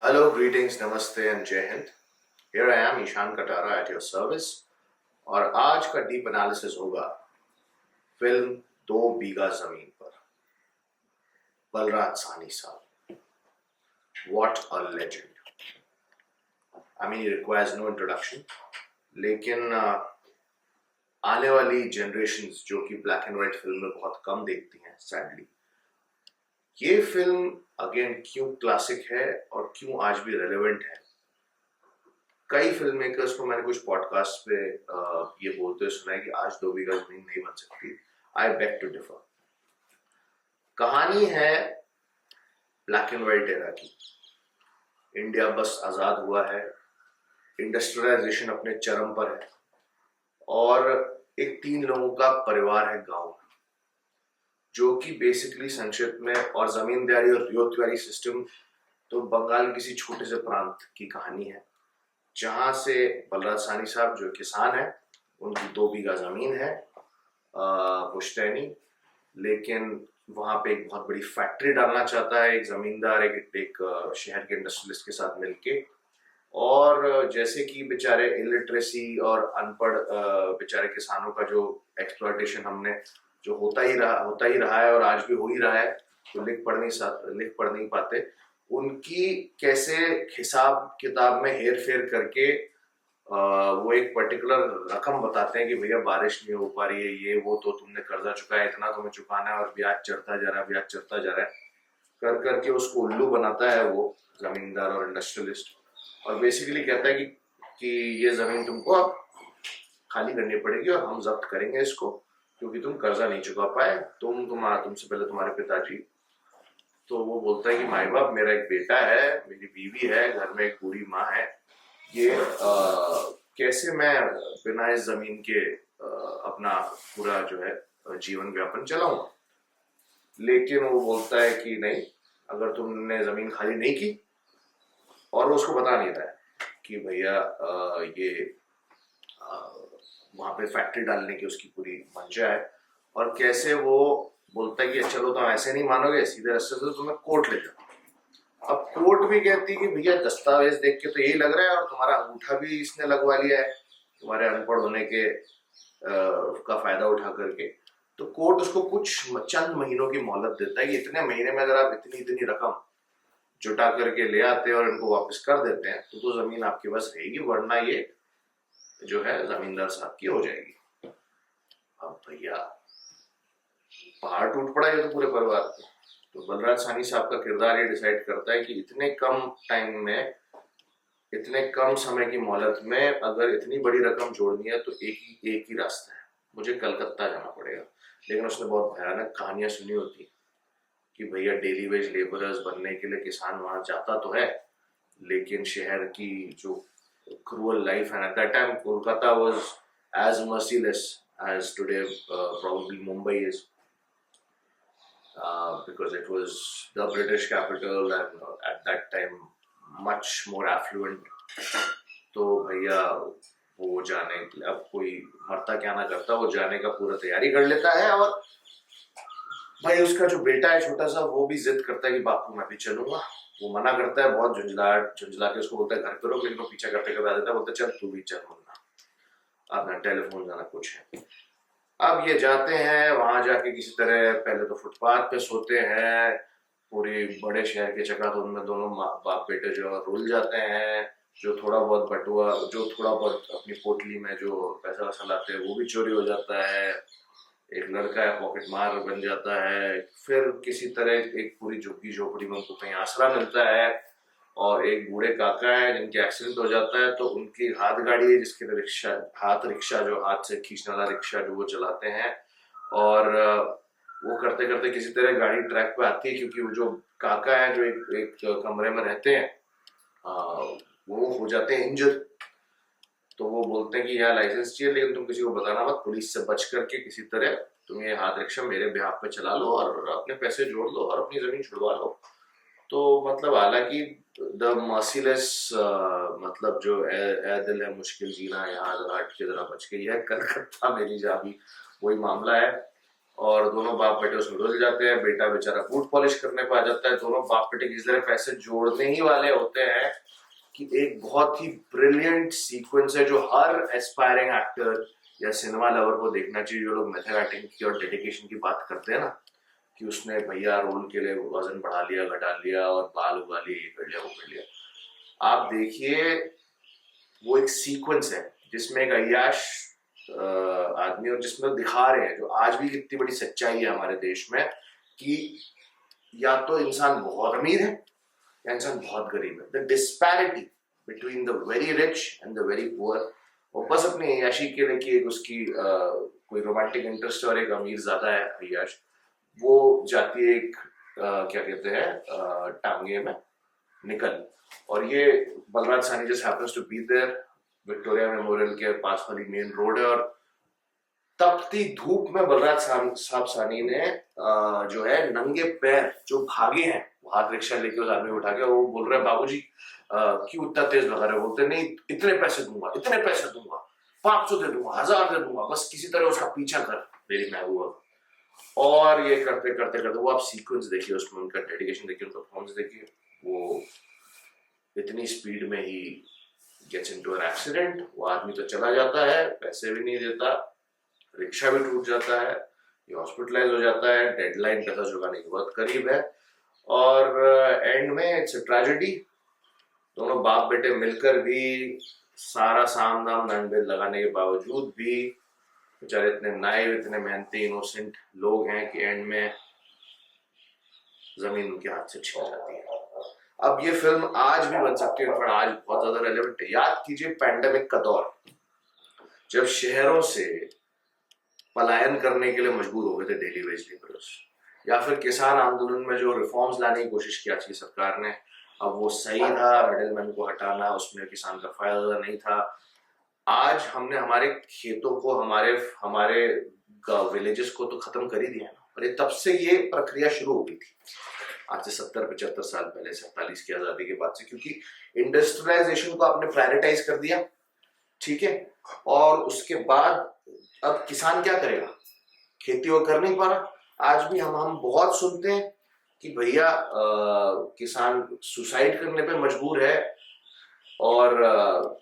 Hello, greetings, namaste and Jai Hind. Here I am, Ishan Katara at your service. और आज का deep analysis होगा film दो बीघा जमीन पर। बलराज साहनी साहब, what a legend. I mean, he requires no introduction. लेकिन आने वाली जनरेशन्स जो कि ब्लैक एंड व्हाइट फिल्म में बहुत कम देखती हैं सैडली, ये फिल्म अगेन क्यों क्लासिक है और क्यों आज भी रेलेवेंट है। कई फिल्म मेकर्स को मैंने कुछ पॉडकास्ट पे ये बोलते हुए सुना है कि आज दो बीघा जमीन नहीं बन सकती। I beg to differ. कहानी है ब्लैक एंड व्हाइट एरा की। इंडिया बस आजाद हुआ है, इंडस्ट्रियलाइजेशन अपने चरम पर है और एक 3 लोगों का परिवार है गांव, जो कि बेसिकली संक्षिप्त में, और जमींदारी और रियोतवारी सिस्टम तो बंगाल के किसी छोटे से प्रांत की कहानी है, जहां से बलराज साहनी साहब जो किसान है, उनकी 2 बीघा जमीन है पुश्तैनी, लेकिन वहां पे एक बहुत बड़ी फैक्ट्री डालना चाहता है एक जमींदार एक शहर के इंडस्ट्रियलिस्ट के साथ मिलके। और जैसे कि बेचारे इलिटरेसी और अनपढ़ बेचारे किसानों का जो एक्सप्लॉयटेशन हमने जो होता ही रहा है और आज भी हो ही रहा है, तो लिख पढ़ नहीं पाते, उनकी कैसे हिसाब किताब में हेर फेर करके वो एक पर्टिकुलर रकम बताते हैं कि भैया बारिश नहीं हो पा रही है, ये वो, तो तुमने कर्जा चुकाया, इतना तुम्हें चुकाना है और ब्याज चढ़ता जा रहा है, कर करके उसको उल्लू बनाता है वो जमींदार और इंडस्ट्रियलिस्ट। और बेसिकली कहता है कि ये जमीन तुमको अब खाली करनी पड़ेगी और हम जब्त करेंगे इसको, क्योंकि तुम कर्जा नहीं चुका पाए, तुमसे पहले तुम्हारे पिताजी। तो वो बोलता है कि माई बाप, मेरा एक बेटा है, मेरी बीवी है, घर में एक बूढ़ी माँ है, ये कैसे मैं बिना इस जमीन के अपना पूरा जो है जीवन व्यापन चलाऊंगा। लेकिन वो बोलता है कि नहीं, अगर तुमने जमीन खाली नहीं की, और वो उसको बता नहीं रहा है कि भैया ये वहां पे फैक्ट्री डालने की उसकी पूरी मंशा है, और कैसे वो बोलता है कि चलो तुम ऐसे नहीं मानोगे, सीधे रास्ते से तुम्हें कोर्ट ले जाओ। अब कोर्ट भी कहती है कि भैया दस्तावेज देख के तो यही लग रहा है, और तुम्हारा अंगूठा भी इसने लगवा लिया है तुम्हारे अनपढ़ होने के का फायदा उठा करके। तो कोर्ट उसको कुछ चंद महीनों की मोहलत देता है कि इतने महीने में अगर आप इतनी रकम जुटा करके ले आते हैं और इनको वापस कर देते हैं तो जमीन आपके पास रहेगी, वरना ये जो है जमींदार साहब की हो जाएगी। अब भैया पहाड़ टूट पड़ा ये तो पूरे परिवार पे। तो बलराज साहनी साहब का किरदार ये डिसाइड करता है कि इतने कम टाइम में, इतने कम समय की मोहलत में अगर इतनी बड़ी रकम जोड़नी है तो एक ही रास्ता है, मुझे कलकत्ता जाना पड़ेगा। लेकिन उसने बहुत भयानक कहानियां सुनी होती कि भैया डेली वेज लेबरर्स बनने के लिए किसान वहां जाता तो है, लेकिन शहर की जो क्रूअल लाइफ है, at that time Kolkata was as merciless as today probably Mumbai is, because it was the British capital and at that time much more affluent. तो भैया वो जाने, अब कोई मरता क्या ना करता, वो जाने का पूरा तैयारी कर लेता है। और भाई उसका जो बेटा है छोटा सा, वो भी जिद करता है कि बापू मैं भी चलूंगा। वो मना करता है, बहुत झुंझला के उसको बोलता है घर पे रहो, लेकिन वो पीछा करते करते आ जाता है, बोलता है चल तू भी चल, मुन्ना अपना टेलीफोन जाना कुछ है। अब ये जाते हैं वहां, जाके किसी तरह पहले तो फुटपाथ पे सोते हैं, पूरे बड़े शहर के चकाचौंध में दोनों बाप बेटे जो रुल जाते हैं, जो थोड़ा बहुत अपनी पोटली में जो पैसा वैसा लाते हैं वो भी चोरी हो जाता है, एक लड़का है पॉकेट मार बन जाता है, फिर किसी तरह एक पूरी झुग्गी झोपड़ी में उनको कहीं आसरा मिलता है, और एक बूढ़े काका है जिनके एक्सीडेंट हो जाता है, तो उनकी हाथ गाड़ी है जिसके रिक्शा जो हाथ से खींचने वाला रिक्शा जो वो चलाते हैं, और वो करते करते किसी तरह गाड़ी ट्रैक पे आती है, क्योंकि वो जो काका है जो एक कमरे में रहते हैं वो हो जाते हैं इंजर। तो वो बोलते हैं कि यहाँ लाइसेंस चाहिए, लेकिन तुम किसी को बताना मत, पुलिस से बच करके किसी तरह तुम ये हाथ रिक्शा मेरे बिहाफ पे चला लो और अपने पैसे जोड़ लो और अपनी जमीन छुड़वा लो। तो मतलब हालांकि द मर्सीलेस, मतलब जो ए दिल है मुश्किल जीना यहाँ हट के जरा बच के, यह कलकत्ता मेरी जाबी, वही मामला है। और दोनों बाप बेटे उसमें रुल जाते हैं। बेटा बेचारा बूट पॉलिश करने को आ जाता है। दोनों बाप बेटे किसी तरह पैसे जोड़ने ही वाले होते हैं कि एक बहुत ही ब्रिलियंट सीक्वेंस है जो हर एस्पायरिंग एक्टर या सिनेमा लवर को देखना चाहिए। जो लोग मेथड एक्टिंग की और डेडिकेशन की बात करते हैं ना, कि उसने भैया रोल के लिए वजन बढ़ा लिया, घटा लिया और बाल उगा लिए, ये कर लिया, वो कर लिया। आप देखिए, वो एक सीक्वेंस है जिसमें एक अय्याश आदमी, और जिसमें दिखा रहे हैं जो आज भी कितनी बड़ी सच्चाई है हमारे देश में, कि या तो इंसान बहुत अमीर है या इंसान बहुत गरीब है। The disparity between the very rich and the very poor, और बस अपनी अय्याशी के लिए कि एक उसकी कोई रोमांटिक इंटरेस्ट और एक अमीर ज्यादा है अय्याश, वो जाती है एक क्या कहते हैं टांगे में निकल। और ये Balraj Sahni just happens to be there, Victoria Memorial के पास वाली मेन रोड है, और तपती धूप में बलराज साहब साहनी ने जो है नंगे पैर जो भागे हैं, वो हाथ रिक्शा लेके उस आदमी को उठा के, वो बोल रहे हैं बाबूजी क्यों इतना तेज भगा रहे हो? बोलते नहीं, इतने पैसे दूंगा, इतने पैसे दूंगा, 500 दे दूंगा, 1000 दे दूंगा, बस किसी तरह उसका पीछा कर मेरी महबूबा। और ये करते करते करते वो आप सीक्वेंस देखिए, उसमें उनका डेडिकेशन देखिए, उनका परफॉर्मेंस देखिए। वो इतनी स्पीड में ही गेट्स इनटू एन एक्सीडेंट, वो आदमी तो चला जाता है, पैसे भी नहीं देता, रिक्शा भी टूट जाता है, ये हॉस्पिटलाइज हो जाता है, डेडलाइन पैसा चुकाने के बहुत करीब है, और एंड में इट्स अ ट्रेजेडी। दोनों बाप बेटे मिलकर भी सारा साम दाम दंड लगाने के बावजूद भी बेचारे इतने नाइव, इतने मेहनती, इनोसेंट लोग हैं कि एंड में जमीन उनके हाथ से छिन जाती है। अब ये फिल्म आज भी बन सकती है, आज बहुत ज्यादा रेलेवेंट है। याद कीजिए पैंडेमिक का दौर, जब शहरों से पलायन करने के लिए मजबूर हो गए थे डेली वेज लेबरर्स, या फिर किसान आंदोलन में जो रिफॉर्म्स लाने की कोशिश की थी सरकार ने, अब वो सही था, मिडिलमैन को हटाना, उसमें किसान का फायदा नहीं था। आज हमने हमारे खेतों को, हमारे विलेजेस को तो खत्म कर ही दिया ना, और ये तब से ये प्रक्रिया शुरू हो गई थी, आज से 70-75 साल पहले, 47 की आजादी के बाद से, क्योंकि इंडस्ट्रियलाइजेशन को आपने प्रायोरिटाइज कर दिया, ठीक है। और उसके बाद अब किसान क्या करेगा? खेती वो कर नहीं पा रहा। आज भी हम बहुत सुनते हैं कि भैया किसान सुसाइड करने पे मजबूर है, और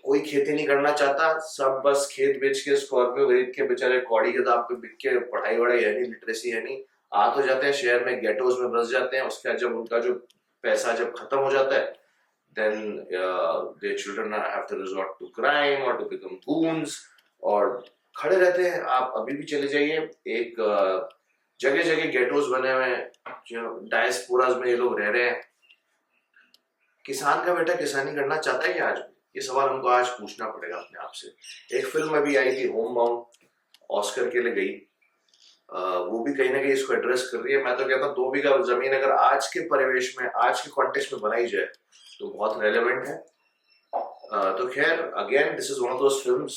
कोई खेती नहीं करना चाहता, सब बस खेत बेच के, स्कॉर्पियो खरीद के, बेचारे कौड़ी के दाम पे बिक के, पढ़ाई वढ़ाई है नहीं, लिटरेसी है नहीं, आ तो जाते हैं शहर में, गेटोज में बस जाते हैं। उसके बाद जब उनका जो पैसा जब खत्म हो जाता है, then their children have to resort to crime or to become goons, और खड़े रहते हैं। आप अभी भी चले जाइए, एक जगह जगह गेटोज बने हुए हैं, जो डायस्पोराज में ये लोग रह रहे हैं। किसान का बेटा किसानी करना चाहता है कि आज? ये सवाल हमको आज पूछना पड़ेगा अपने आप से। एक फिल्म अभी आई थी होम बाउंड, ऑस्कर के लिए गई, वो भी कहीं ना कहीं इसको एड्रेस कर रही है। मैं तो कहता हूँ 2 बीघा जमीन अगर आज के परिवेश में, आज के कॉन्टेक्स्ट में बनाई जाए तो बहुत रेलेवेंट है। तो खैर, again this is one of those films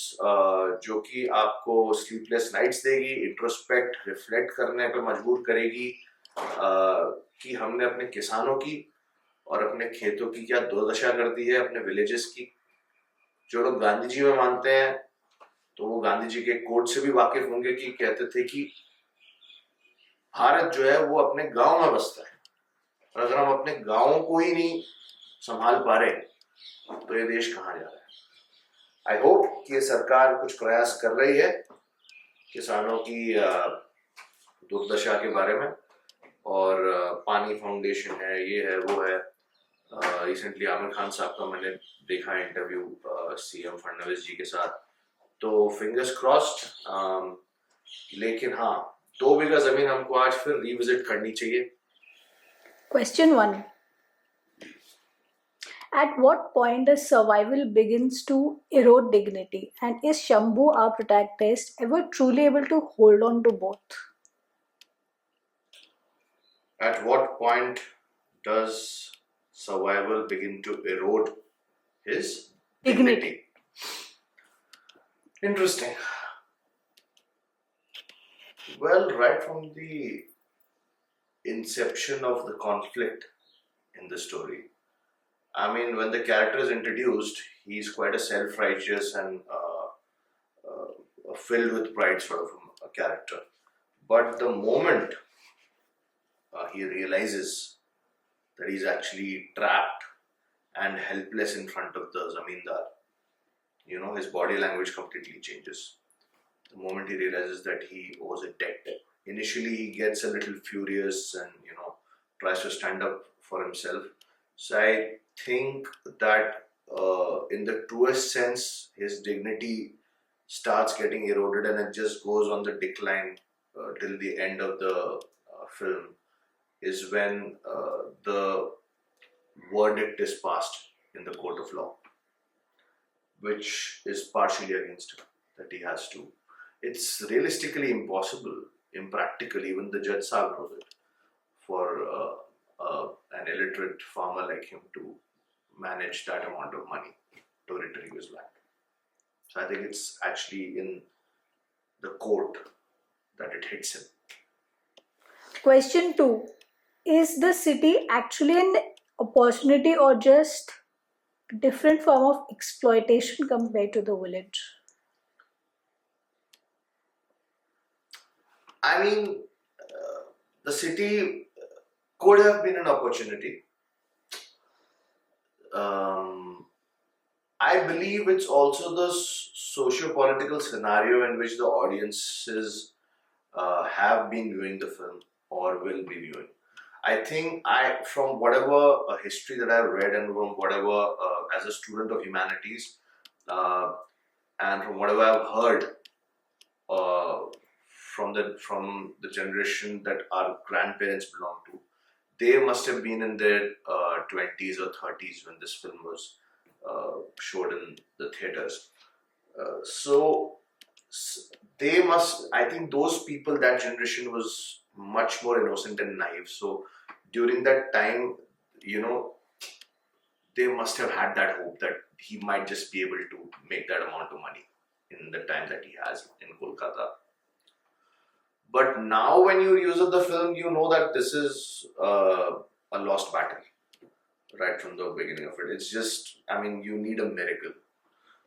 जो कि आपको स्लीपलेस नाइट्स देगी, इंट्रोस्पेक्ट, रिफ्लेक्ट करने पे मजबूर करेगी कि हमने अपने किसानों की और अपने खेतों की क्या दुर्दशा कर दी है, अपने विलेजेस की। जो लोग गांधी जी में मानते हैं तो वो गांधी जी के कोट से भी वाकिफ होंगे, कि कहते थे कि भारत जो है वो अपने गांव में बसता है, और अगर हम अपने गांवों को ही नहीं संभाल पा रहे तो ये देश कहाँ जा रहा है। आई होप कि ये सरकार कुछ प्रयास कर रही है किसानों की दुर्दशा के बारे में, और पानी फाउंडेशन है, ये है, वो है। रिसेंटली आमिर खान साहब का मैंने देखा इंटरव्यू सीएम फडणवीस जी के साथ, तो फिंगर्स क्रॉस्ड। लेकिन हाँ, 2 बीघा जमीन हमको आज फिर रिविजिट करनी चाहिए। Question 1. At what point does survival begins to erode dignity? And is Shambhu, our protagonist, ever truly able to hold on to both? At what point does survival begin to erode his dignity? Interesting. Well, right from the inception of the conflict in the story, I mean, when the character is introduced, he's quite a self-righteous and filled with pride sort of a character. But the moment he realizes that he's actually trapped and helpless in front of the zamindar, his body language completely changes. The moment he realizes that he owes a debt, initially he gets a little furious and tries to stand up for himself. So I think that in the truest sense, his dignity starts getting eroded and it just goes on the decline till the end of the film, is when the verdict is passed in the court of law, which is partially against him, that he has to. It's realistically impossible, impractical, even the judge Saab knows it, for an illiterate farmer like him to manage that amount of money to retrieve his land. So I think it's actually in the court that it hits him. Question 2. Is the city actually an opportunity or just a different form of exploitation compared to the village? I mean, the city could have been an opportunity. I believe it's also the socio-political scenario in which the audiences have been viewing the film or will be viewing. I think from whatever history that I've read and from whatever as a student of humanities and from whatever I've heard uh, from the generation that our grandparents belong to, they must have been in their 20s or 30s when this film was showed in the theaters. So they must, I think those people, that generation was much more innocent and naive. So during that time, they must have had that hope that he might just be able to make that amount of money in the time that he has in Kolkata. But now when you use the film, you know that this is a lost battle right from the beginning of it. It's just, you need a miracle.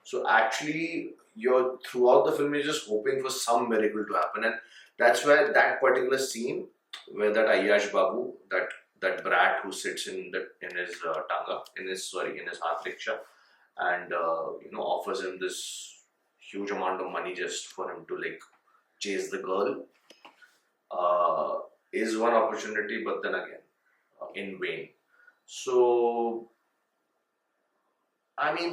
So actually, you're throughout the film, you're just hoping for some miracle to happen, and that's where that particular scene, where that Ayyash Babu, that brat who sits in his tanga, in his heart rickshaw, and offers him this huge amount of money just for him to chase the girl, is one opportunity, but then again, in vain. So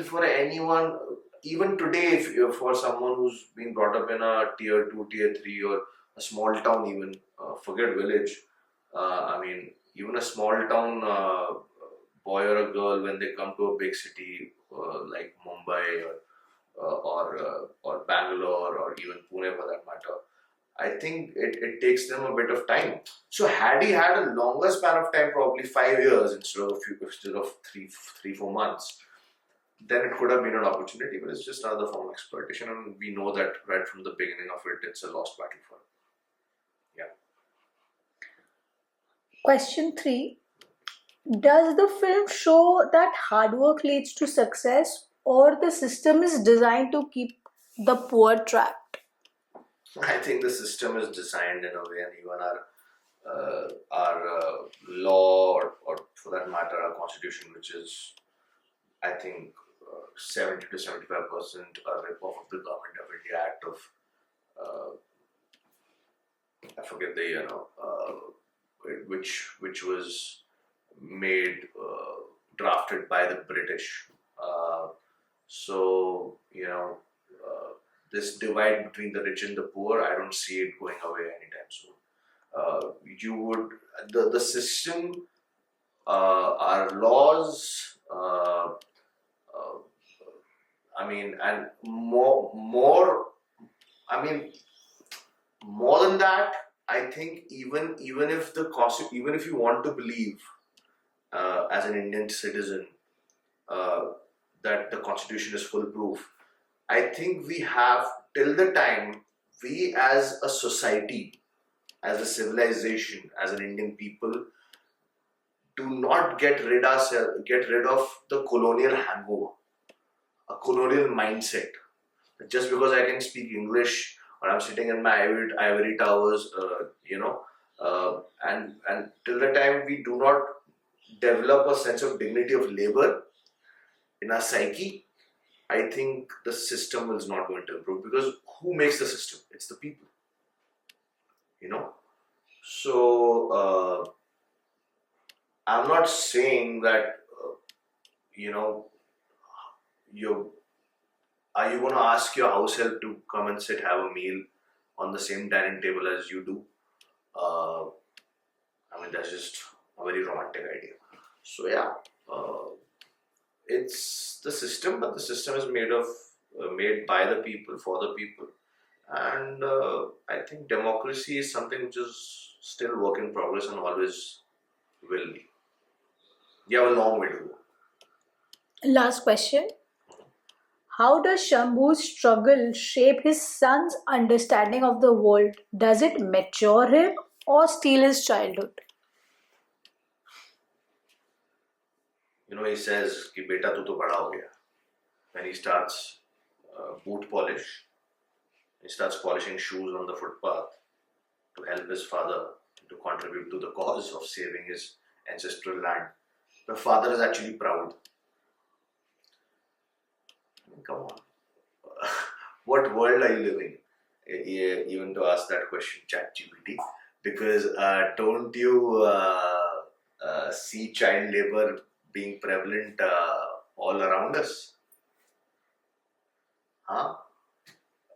for anyone, even today, if for someone who's been brought up in a tier 2, tier 3, or a small town, even forget village, even a small town boy or a girl, when they come to a big city like Mumbai or Bangalore or even Pune for that matter, I think it takes them a bit of time. So had he had a longer span of time, probably 5 years instead of 3-4 months, then it could have been an opportunity. But it's just another form of exploitation, and we know that right from the beginning of it, it's a lost battle for him. Yeah. Question 3. Does the film show that hard work leads to success, or the system is designed to keep the poor trapped? I think the system is designed in a way, and even our law, or for that matter, our constitution, which is, I think, 70 to 75% a rip-off of the Government of India Act of, I forget the year now, which was made, drafted by the British. So, this divide between the rich and the poor, I don't see it going away anytime soon. The system, our laws, and more than that, I think even if even if you want to believe as an Indian citizen that the constitution is foolproof, I think we have, till the time we as a society, as a civilization, as an Indian people, do not get rid of the colonial hangover, a colonial mindset. Just because I can speak English or I'm sitting in my ivory towers, and till the time we do not develop a sense of dignity of labor in our psyche, I think the system is not going to improve, because who makes the system? It's the people, you know. So I'm not saying that you know you are you going to ask your house help to come and sit have a meal on the same dining table as you do. Uh, I mean, that's just a very romantic idea. So yeah, it's the system, but the system is made by the people for the people, and I think democracy is something which is still work in progress and always will be. You have a long way to go. Last question. How does Shambhu's struggle shape his son's understanding of the world? Does it mature him or steal his childhood? He says कि बेटा तू तो बड़ा हो गया. When he starts boot polish, he starts polishing shoes on the footpath to help his father to contribute to the cause of saving his ancestral land. The father is actually proud. I mean, come on. What world are you living in? Even to ask that question, ChatGPT, because don't you see child labor being prevalent all around us? Huh?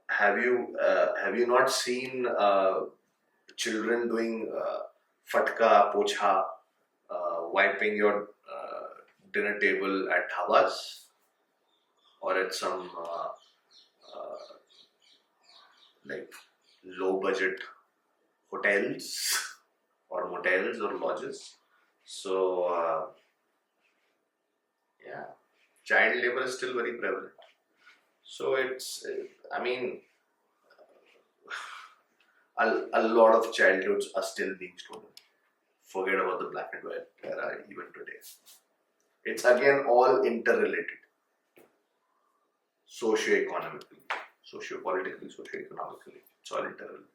Have you not seen children doing fatka, pocha, wiping your dinner table at dhabas or at some like low budget hotels or motels or lodges? So yeah, child labor is still very prevalent. So it's, I mean, a lot of childhoods are still being stolen. Forget about the black and white era even today. It's again all interrelated. Socio-economically, socio-politically, socio-economically. It's all interrelated.